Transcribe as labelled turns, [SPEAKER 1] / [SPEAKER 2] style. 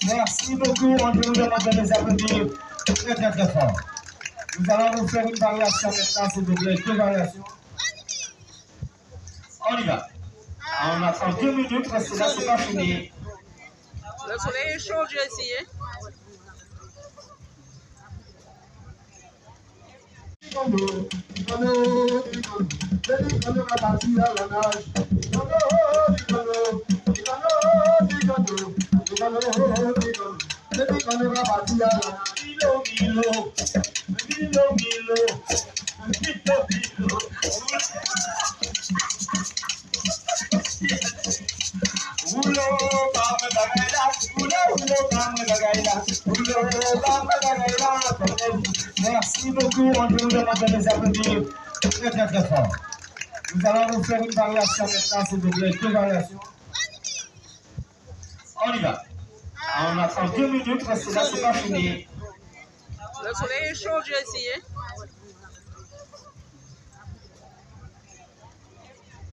[SPEAKER 1] Merci beaucoup, on nous demande de les applaudir très très très fort. Nous allons vous faire une variation maintenant, s'il vous plaît, deux variations. On y va. On attend 2 minutes, parce que là, c'est pas fini.
[SPEAKER 2] Le soleil est chaud, j'ai essayé.
[SPEAKER 1] Merci beaucoup, on nous demande de les applaudir très très très fort. Nous allons vous faire une variation maintenant, s'il vous plaît, deux variations. On y va. On attend 2 minutes, parce que là, c'est pas fini.
[SPEAKER 2] Le soleil est chaud, j'ai essayé.